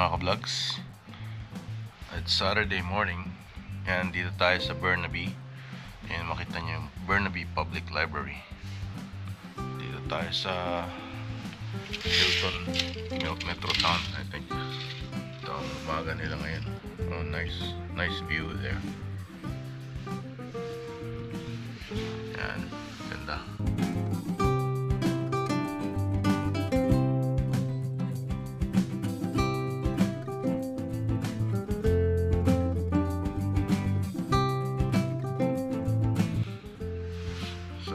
mga ka-vlogs. It's Saturday morning and dito tayo sa Burnaby. Ayan, makita nyo yung Burnaby Public Library. Dito tayo sa Hilton Metro Town, I think. Ito ang umaga nila ngayon. Oh, nice view there. Ayan, ganda.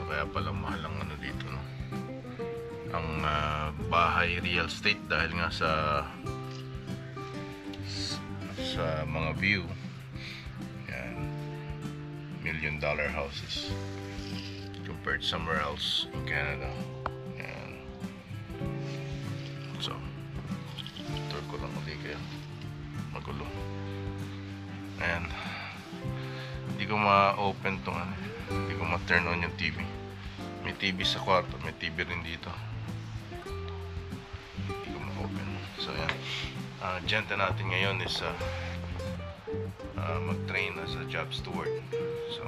Kaya pala mahal ang ano dito, no? Ang bahay real estate dahil nga sa mga view. Yan, $1 million houses compared somewhere else in Canada. Yan. So tour ko lang ulit kayo, magulo. Ayan, hindi ko ma-open tong ano, hindi ko ma-turn on yung TV. May TV sa kwarto, may TV rin dito. Hindi ko ma-open. So yan, agenda natin ngayon is mag-train as a job steward. So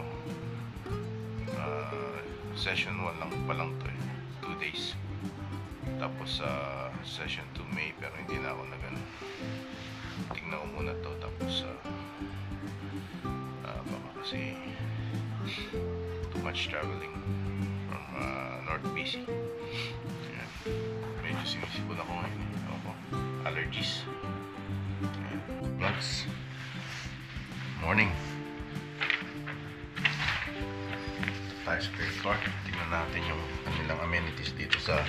session 1 lang pa lang to, 2 days. Tapos session 2 May, pero hindi na ako nag-ano. Tingnan ko muna to, tapos baka kasi too much traveling from North BC. Ayan. Medyo sinisipon ako ngayon. Ako, allergies. Ayan. Vlogs. Morning. Tayo sa credit card. Tingnan natin yung kanilang amenities dito sa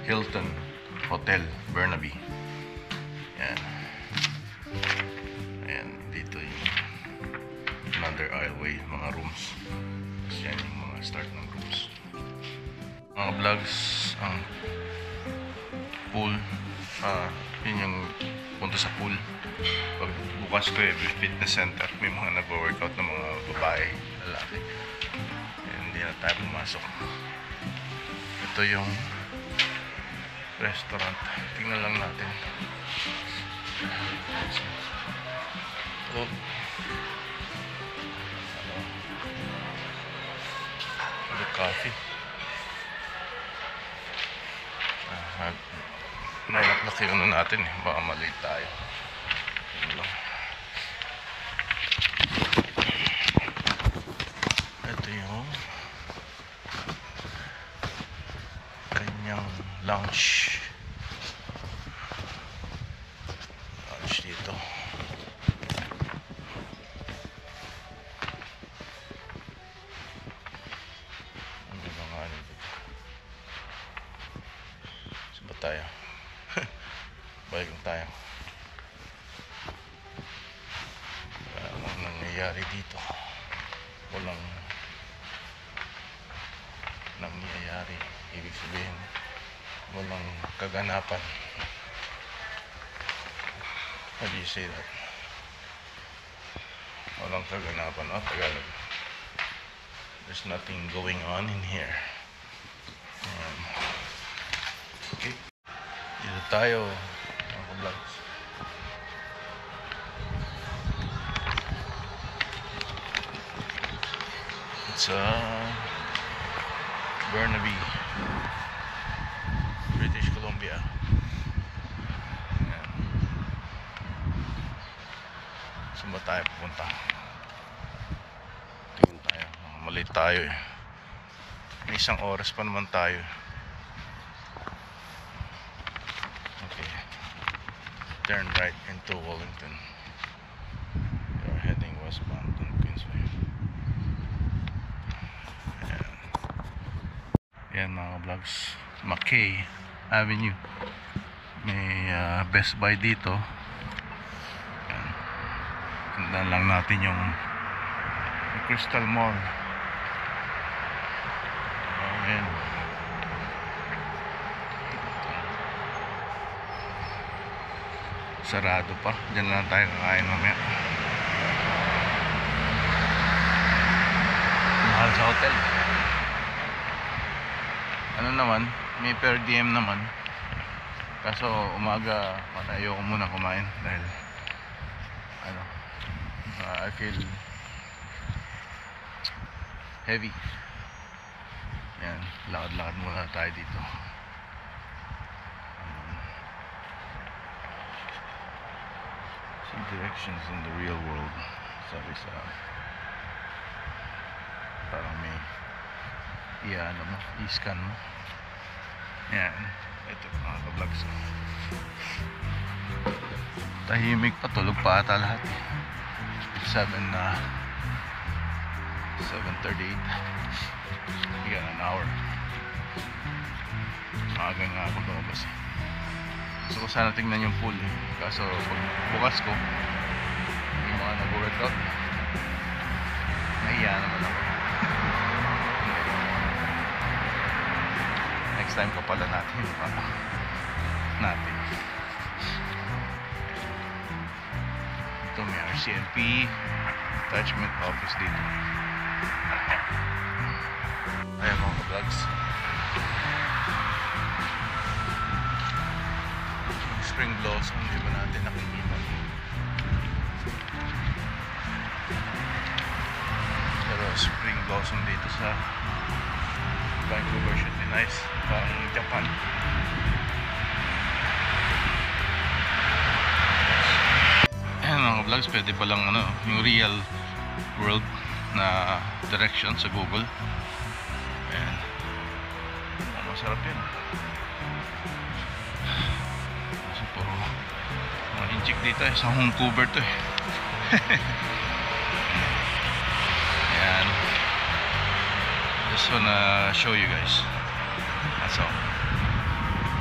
Hilton Hotel Burnaby. Ayan. Ayan. Dito yung another aisleway, mga rooms. Tapos yan yung mga start ng rooms. Mga vlogs, ang pool, yun yung punta sa pool. Pag bukas ko fitness center, may mga nag-workout ng mga babae, lalaki. Hindi na tayo pumasok. Ito yung restaurant. Tingnan lang natin. Oh. Coffee. Nailaklak yung ano natin eh. Baka malate tayo. Ito yung kanyang lounge. Lounge dito. Tayo. Balik lang tayo. Anong nangyayari dito? Walang nangyayari. Ibig sabihin, walang kaganapan. How do you say that? Walang kaganapan. Oh, Tagalog. There's nothing going on in here. Okay. Dito tayo, mga vlogs. It's Burnaby, British Columbia. Ayan. Saan ba tayo pupunta? Tingin tayo. Malate tayo eh. May 1 oras pa naman tayo. Turn right into Wellington. We are heading westbound on Queensway. Ayan mga vlogs, McKay Avenue. May Best Buy dito. Ayan. Sundan lang natin yung Crystal Mall. Ayan. Sarado pa. Diyan lang tayo kakain mamaya. Mahal sa hotel. Ano naman, may per diem naman. Kaso umaga ayoko muna kumain dahil ano, I feel heavy. Yan, lakad-lakad muna tayo dito. See directions in the real world. Sabi sa parang may ano mo, i-scan mo. Yan, ito mga ka-vlogs. Tahimik pa, tulog pa ata lahat. It's 7:38. We got an hour. Maaga nga ako lumabas eh. Gusto ko sana tingnan yung pool eh. Kaso pag bukas ko yung mga nag-workout, nahiya naman ako. Next time pa pala natin ito may RCMP attachment office dito. Ayan mga vlogs, yung spring blossom di ba natin nakikita, pero spring blossom dito sa Vancouver should be nice, parang Japan. Ayan mga vlogs, pwede palang ano, yung real world na direction sa Google. Ayan, masarap yun kasi puro mga inchik dito eh, sa Vancouver to eh. Ayan, just wanna show you guys, that's all.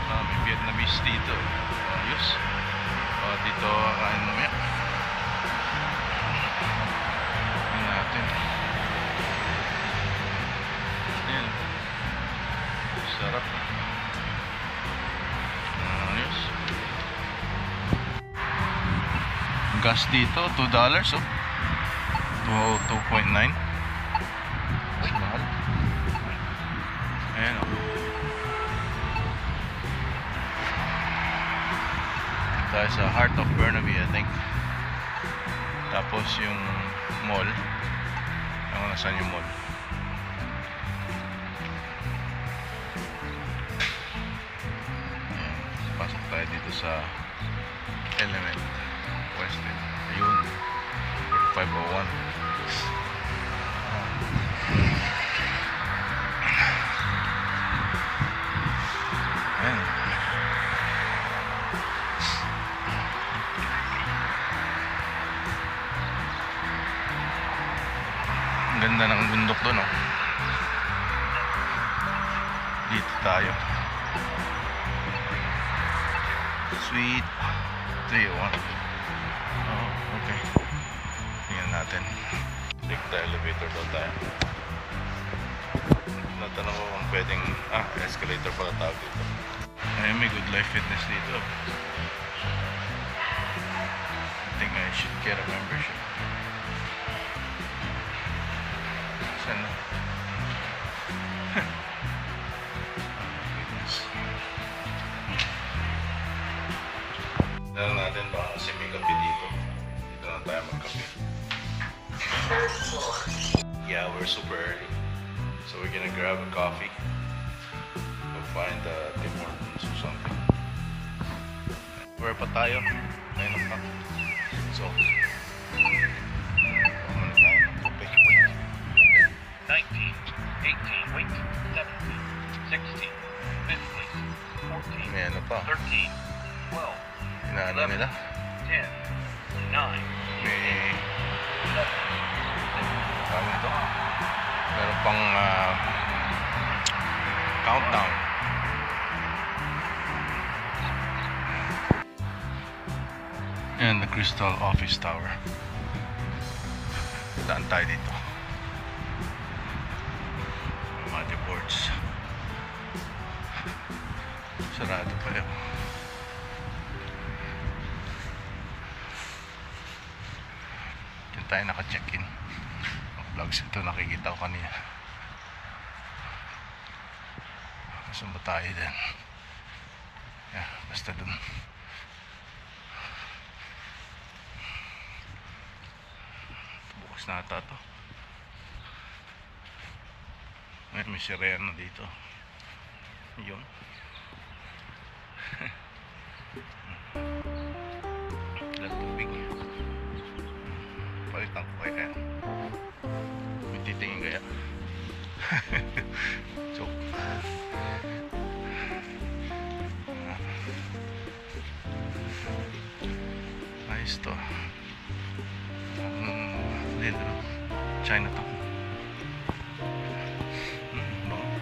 May Vietnamese dito, ayos. Dito kain mamaya natin. Ayan, sarap, ayos. Gas dito $2 oh, 2.9. Mahal. Ayan oh. Tayo sa heart of Burnaby I think. Tapos yung mall, ako nasan yung mall. Ayan, pasok tayo dito sa Element West End. Ayun, 4501. Ayan, ang ganda ng bundok doon oh. Dito tayo, Suite 301. Oh, okay, tingnan natin. Take the elevator daw tayo. Natanong ko kung pwedeng escalator pala tawag dito. Ay, may Good Life Fitness dito. I think I should get a membership. Sana. Dala natin baka kasi may kape dito. Dito na tayo magkape. Yeah, we're super early. So we're gonna grab a coffee. Go find Tim Hortons or something. Where pa tayo? 9 o'clock. So, muna tayo ng kape. 19, 18, wait, 17, 16, 15, 14, May ano pa? 13, 12, Inaano nila? 10, 9, May 11, tawag ito? Meron pang countdown. And the Crystal Office Tower. Daan tayo dito. Mga boards. Sarado pa yun. Diyan tayo naka-check-in. Vlogs ito nakikita ko kanina. Saan ba tayo din? Yeah, basta dun. Bukas na ata to. Ay, may sirena dito. Yun. Ilang tubig. Palitan ko kaya. May titingin kaya. So nice to. Little Chinatown.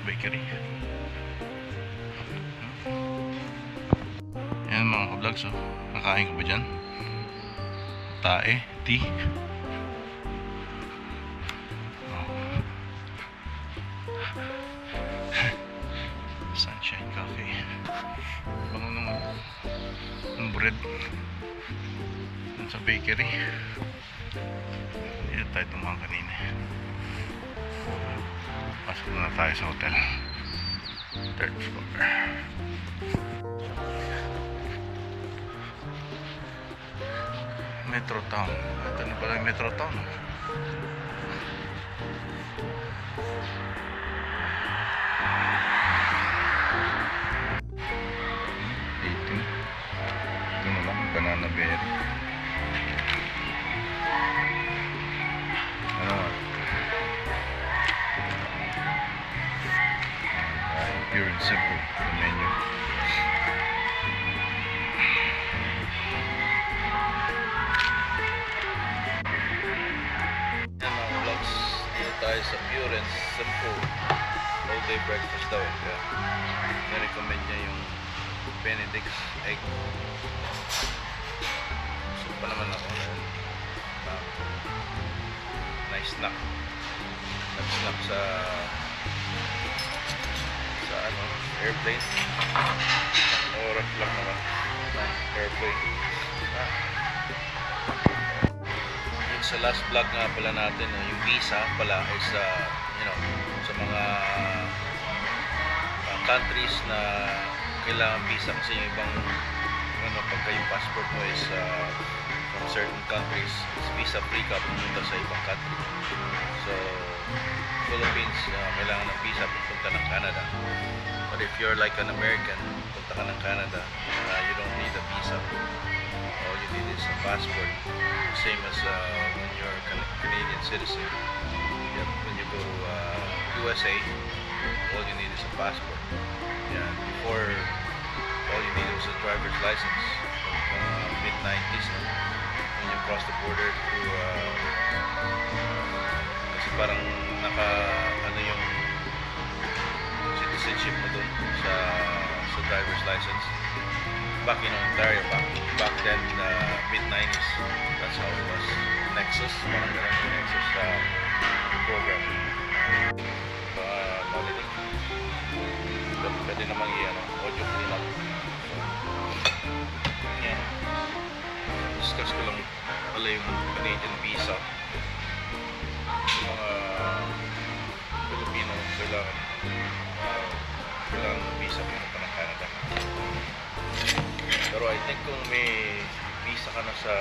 Bakery. Yan mga ka-vlogs, oh. Nakain ko ba dyan? Tae, tea. Oh. Sunshine Cafe. Bango naman ng bread dun sa bakery. Dito tayo tumang kanina. Pasok na tayo sa hotel. 3rd floor. Metro Town. Ito na pala yung Metro Town. 18. Ito na lang, banana berry. Pure and simple, the menu. Yan mga vlogs, dito tayo sa Pure and Simple all day breakfast daw. Na-recommend niya yung Benedict's egg. So pa naman ako nice snack. Nag-snack sa airplane. Oras lang naman airplane. Yung sa last vlog nga pala natin, yung visa pala is sa mga countries na kailangan visa, kasi yung ibang pagka yung passport mo is from certain countries, is visa free ka pumunta sa ibang country. So Philippines, kailangan ng visa pupunta ng Canada. But if you're like an American, punta ka ng Canada, you don't need a visa. All you need is a passport. Same as when you're a Canadian citizen. When you go to USA, all you need is a passport. Yeah, before, all you need was a driver's license. Mid-90s, when you cross the border to kasi parang yung citizenship mo dun sa driver's license. Back in Ontario, back then, mid-90s, that's how it was. Nexus, parang ganun yung Nexus program. Malinig. Pwede namang audio clean up. Yan. Discuss ko lang pala yung Canadian visa. Yung mga Filipino kailangan visa pumunta ng Canada. Pero I think kung may visa ka na sa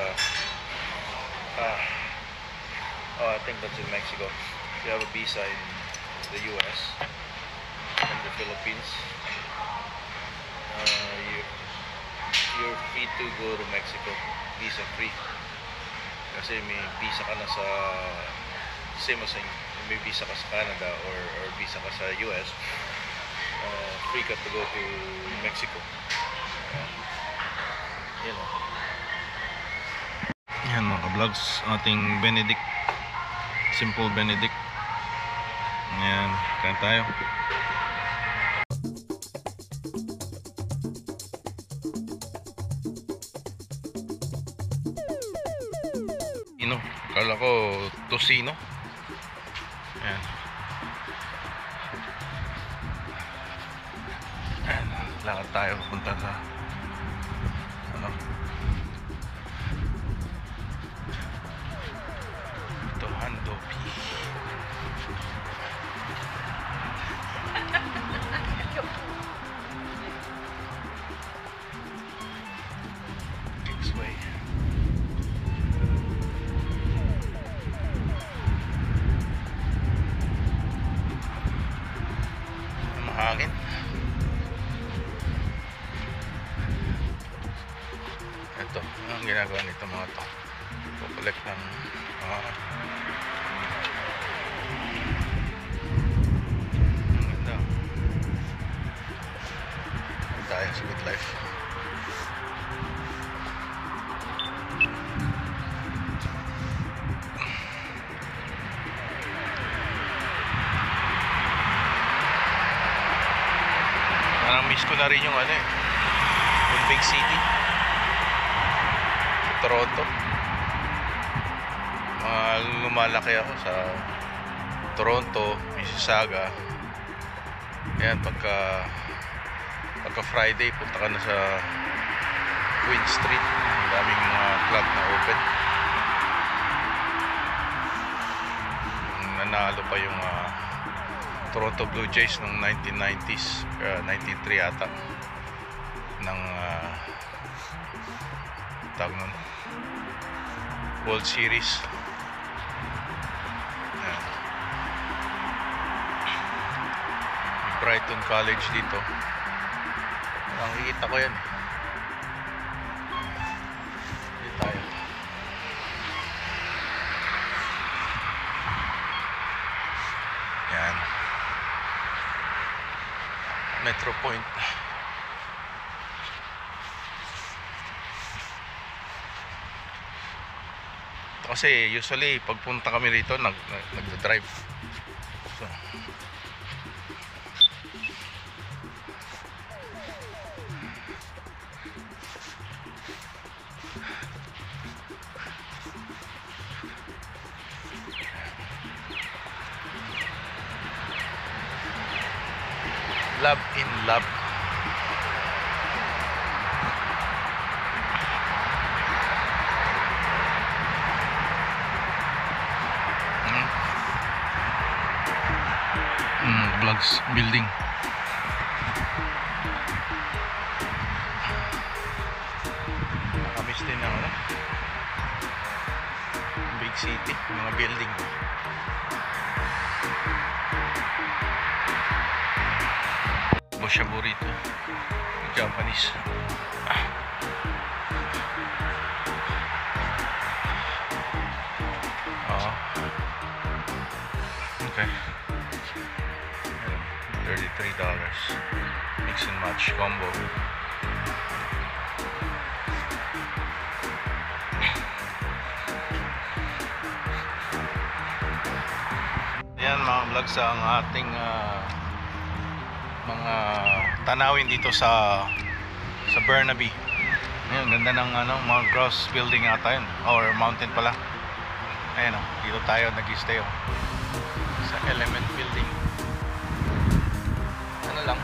I think that's in Mexico. If you have a visa in the US and the Philippines, you're free to go to Mexico visa free. Kasi may visa ka na sa same as may visa ka sa Canada or visa ka sa US, free ka to go to Mexico. Yan mga ka-vlogs, ating Benedict, simple Benedict. Yan, kain tayo. Kala ko tosino. Ayan. Ayan. Lakad tayo pupunta sa ito, Handopi. ang ginagawa nito mga to. Collect ng ang ganda. Tayo sa good life. Parang miss ko na rin yung yung big city, Toronto. Lumalaki ako sa Toronto, Mississauga. Ayan, pagka Friday punta ka na sa Queen Street. Ang daming mga club na open. Nanalo pa yung Toronto Blue Jays noong 1990s, 93 yata, ng tawag nun, World Series. Ayan. May Brighton College dito. Nakikita ko yan. Dito tayo. Yan. Metro Point. Kasi usually pagpunta kami rito nagda-drive. So, Love in Love. Vlogs building. Nakamiss din ang big city, mga building. Bosha burrito, Japanese. Okay. $33. Mix and match combo. Yan mga vlogs ang ating mga tanawin dito sa Burnaby. Ayun, ganda ng Mount Grouse building ata yun, or mountain pala. Ayun, dito tayo nag-stay sa Element building. Lang,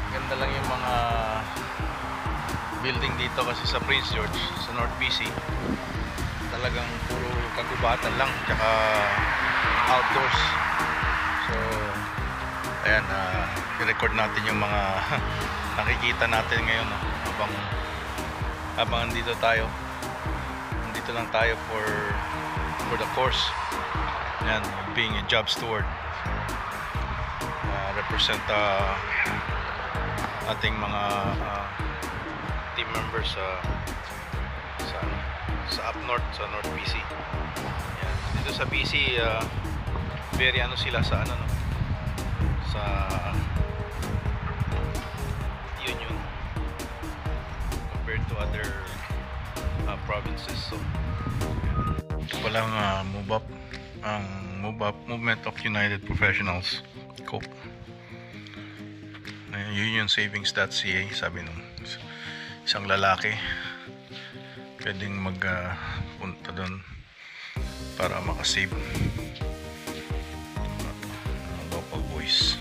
ganda lang yung mga building dito kasi sa Prince George, sa North BC talagang puro kagubatan lang, tsaka outdoors. So ayan, i-record natin yung mga nakikita natin ngayon, habang nandito lang tayo for the course. Ayan, being a job steward, represent ating mga team members sa up north, sa North BC. Yan. Dito sa BC, very sila sa sa union compared to other provinces. So ito palang Movement of United Professionals, COP. Unionsavings.ca, sabi nung isang lalaki, pwedeng magpunta doon para makasave ng local voice.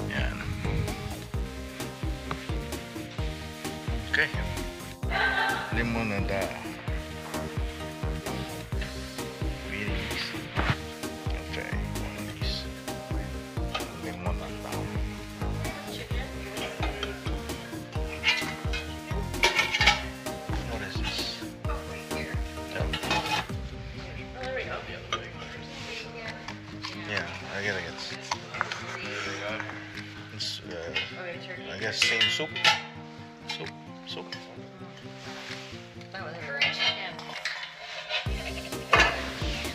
Yan. Okay, limonada. I guess same soup. I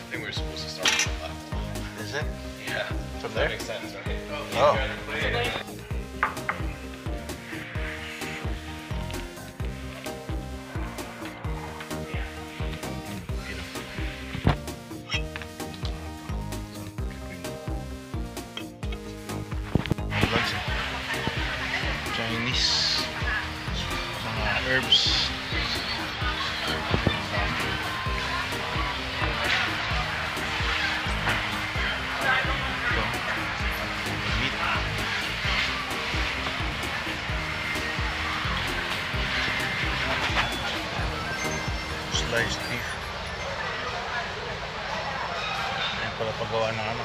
think we were supposed to start from the left. Is it? Yeah. From That there? makes sense, right? Oh. Chinese mga herbs. Ito, meat. Sliced beef. Ayan pala paggawa ng ano,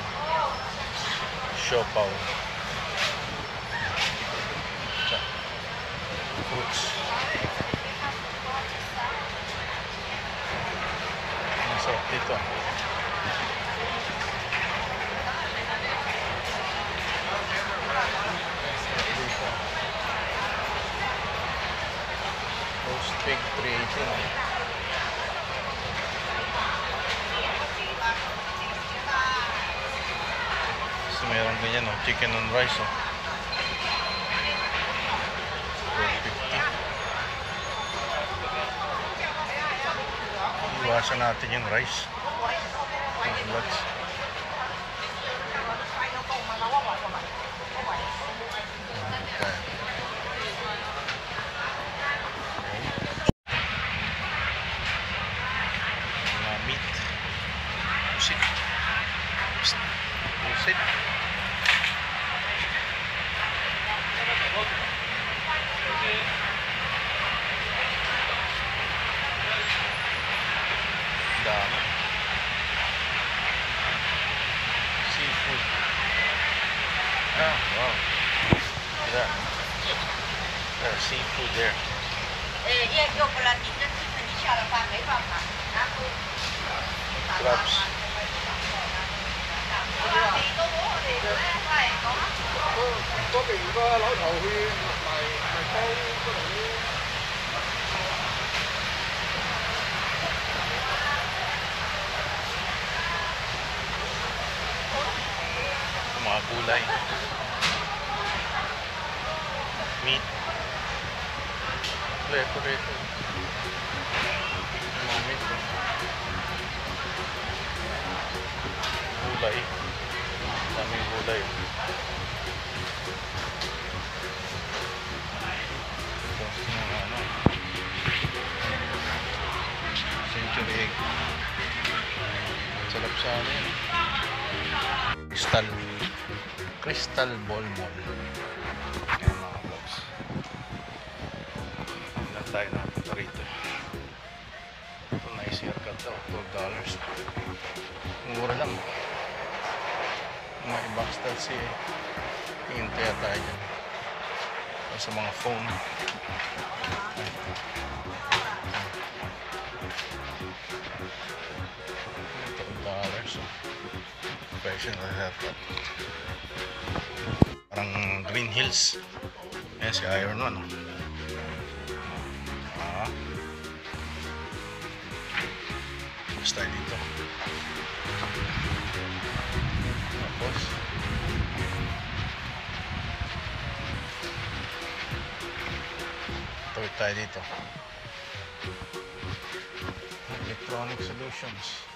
siopaw. Fruits. Ang sarap dito. Roast pig 318. So meron ganyan, no? Chicken and rice, oh. 12.50. Iwasan natin yung rice. Lots. Meat. Pusit. Pusit. Dami. Seafood. Ah, wow. Look at that. There's seafood there. Crabs. Mga gulay. Meat. Prito. Mga meat. Gulay. Daming gulay. Ito, ano. Century egg. Sarap sa ano yan. Crystal Ball Mall. Ayan mga vlogs. Ilan tayo nakapunta rito. Ito nice haircut daw. $12. Mura lang. Mga ibang style si hintaya tayo dyan. Sa mga phone. $12. Professional haircut. Parang Green Hills. Ayan si Iron One. Basta dito. Tapos tawid tayo dito. Electronic Solutions.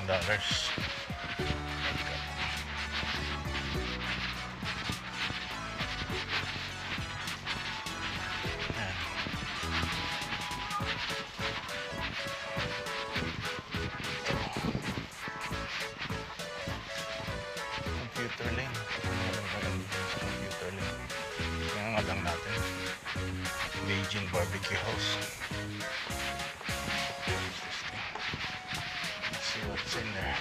$10. Computer lane. Computer lane. Yan nga lang natin. Beijing Barbecue House. Let's see what's in there.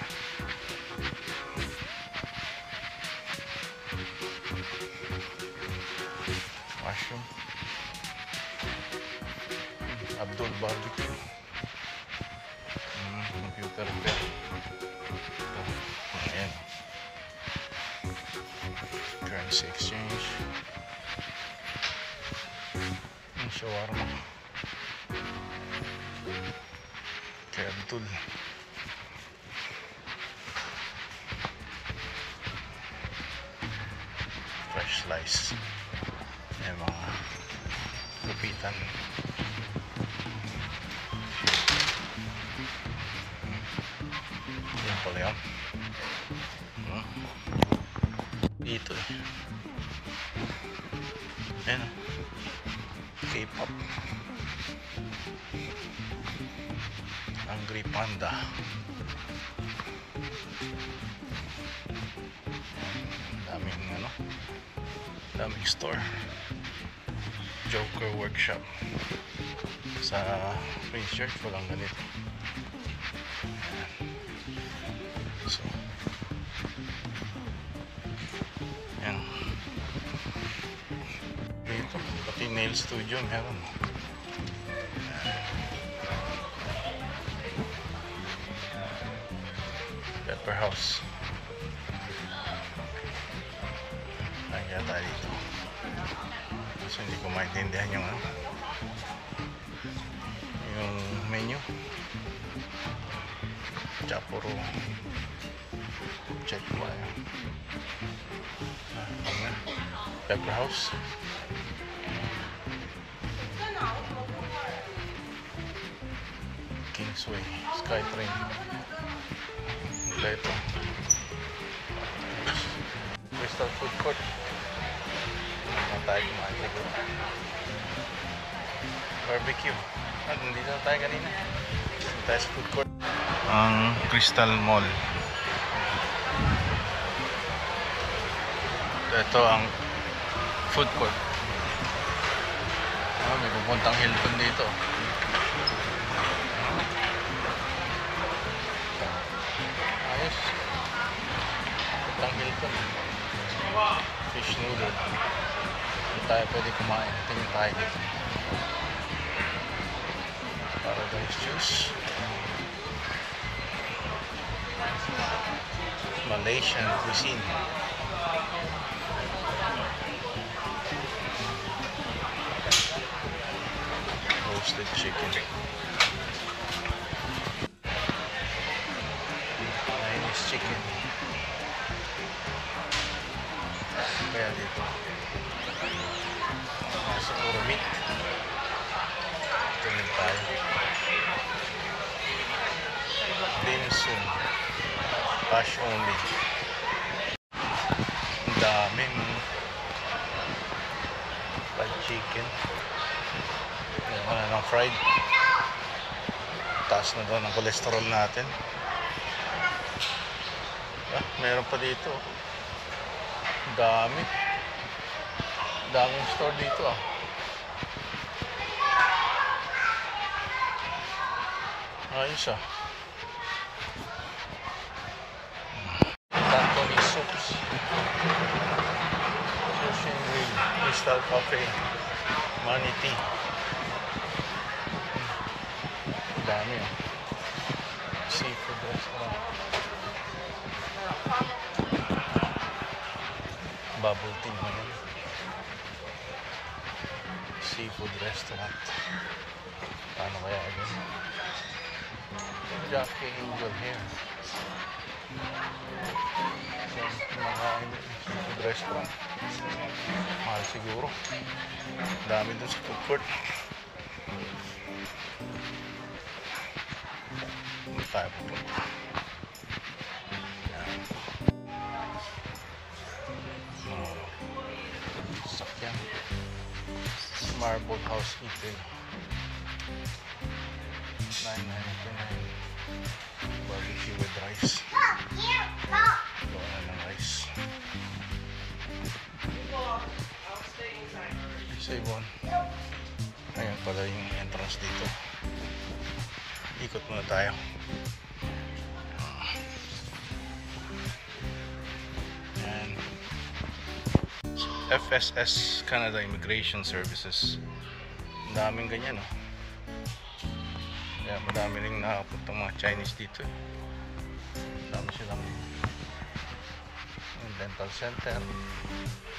Mushroom. Abdul Barbecue. Computer repair. Ayan. Currency exchange. Ang shawarma. Kay Abdul. Fresh slice. May mga lupitan. Yan pala yun. Dito eh. Ayan. K-pop. Angry Panda. Daming ano, daming store. Joker Workshop. Sa Prince Church walang ganito. So yan. Dito pati nail studio meron. Pepper House. Kaya tayo dito. So hindi ko maintindihan yung ano, yung menu. Chapuro. Check mo yan. Pepper House. Kingsway. Skytrain. Ito. Crystal Food Court. Nandito tayo kumain siguro. Barbecue. Nandito na tayo kanina. Nandito tayo sa food court. Ang Crystal Mall. Ito ang food court. May pupuntang Hilton dito. Ayos. Pupuntang Hilton. Fish noodle. Hindi tayo pwede kumain. Tingin tayo dito. Paradise juice. Malaysian cuisine. Roasted chicken. Chinese chicken. Kaya dito siguro meat. Tingin tayo. Dim sum. Cash only. Ang daming fried chicken. Wala ng fried. Taas na daw ng cholesterol natin. Meron pa dito. Dami. Daming store dito ah. Ayos ah. Cantonese soups. Sushi and Grill. Crystal Cafe. Money Tea. Dami ah. Seafood restaurant. Bubble tea naman. Seafood restaurant. Paano kaya agad? Jackie Angel here. So, kumakain seafood restaurant. Mahal siguro. Dami dun sa food court. Hindi tayo pupunta. Sakyan. Marble House Eatery. $9.99. Barbecue with rice. Gawa na ng rice. Save one. Ayan pala yung entrance dito. Ikot muna tayo. Ayan. FSS Canada Immigration Services. Ang daming ganyan, no? Kaya madami rin nakapunta mga Chinese dito. Dami silang dental center.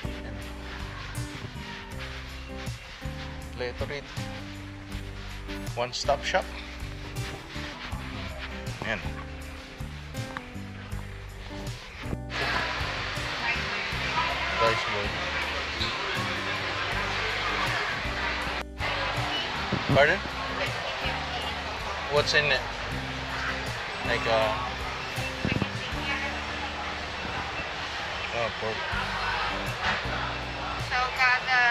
Yan. Later one-stop shop. Yan. Rice bowl. Pardon? What's in it? Like oh, pork. So got the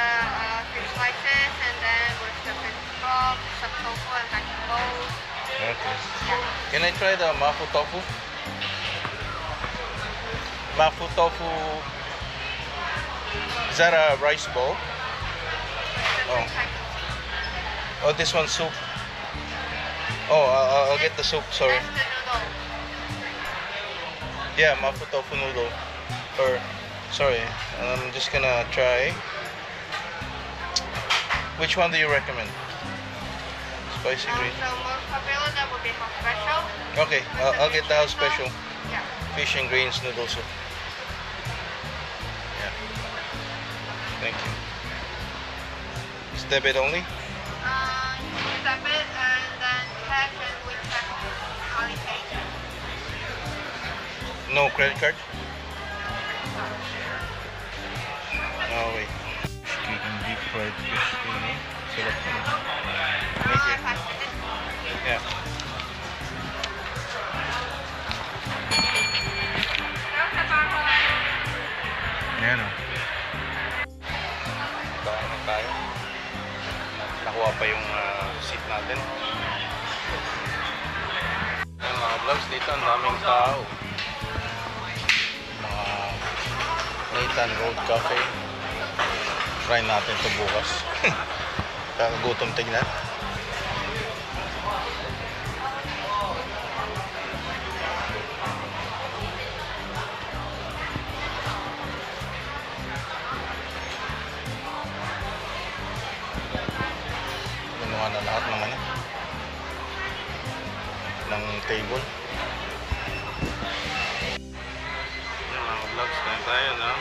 fish slices and then with the fish broth, some tofu and like bowls. Okay. Can I try the mafu tofu? Mafu tofu. Is that a rice bowl? Oh. Oh, this one's soup. Oh, I'll get the soup. Sorry. That's the noodle. Yeah, mafu tofu noodle. Or, sorry, I'm just gonna try. Which one do you recommend? Spicy green. So most popular that would be house special. Okay, I'll get the house special. Yeah. Fish and greens noodle soup. Yeah. Thank you. Is debit only? Debit and then cash and with Alipay. No credit card? Oh, wait. Chicken deep fried fish. Sarap naman. Thank you. Yeah. Ayan o. Kain na tayo. Nakuha pa yung seat natin. Ayan mga vlogs, dito ang daming tao. Mga Nathan Road Cafe. Try natin ito bukas. Kakagutom tignan. Ginawa na lahat ng ano ng table. Yan mga vlogs, kain tayo ng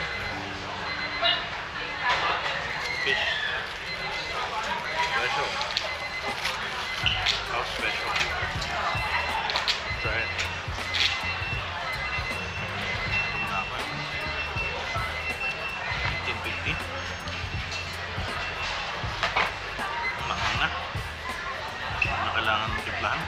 fish special, house special. Try it. Dapat 10.50. Mahal na. Kailangan tiplahan.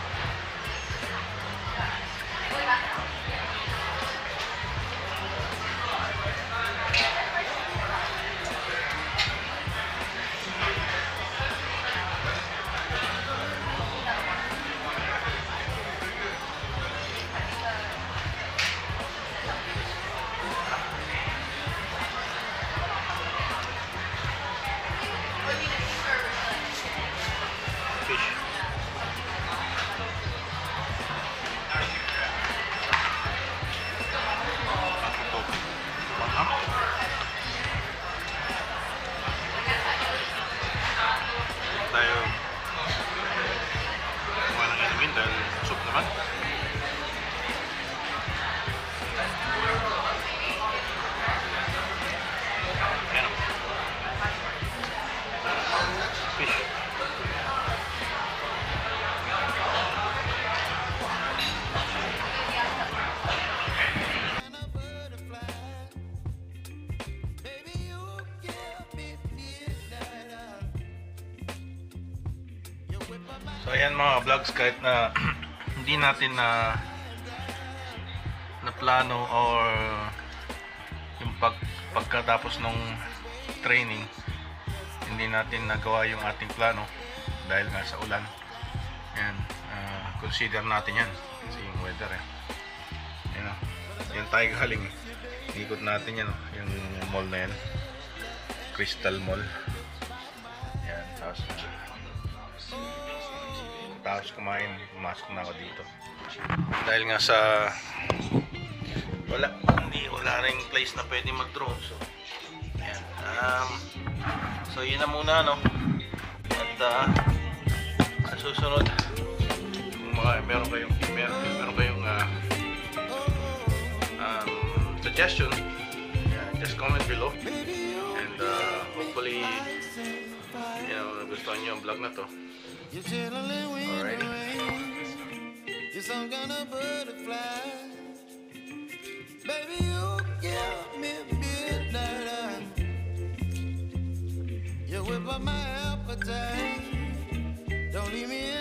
Fish. Tayo kuha ng inumin dahil soup naman. Ayan o. Fish. So ayan mga vlogs, kahit na hindi natin na plano or yung pagkatapos ng training hindi natin nagawa yung ating plano dahil nga sa ulan. Yan, consider natin yan kasi yung weather yan o, yan tayo galing, ikot natin yan o, yung mall na yan, Crystal Mall. Yan, tapos kumain, pumasok na ako dito dahil nga sa wala ring place na pwede mag-drone. So ayan, so yun na muna no. At sa susunod kung meron kayong suggestion just comment below. And hopefully, you know, nagustuhan nyo ang vlog na to. Alrighty. You're some kind of butterfly. Baby, you give me midnight. You whip up my appetite. Don't leave me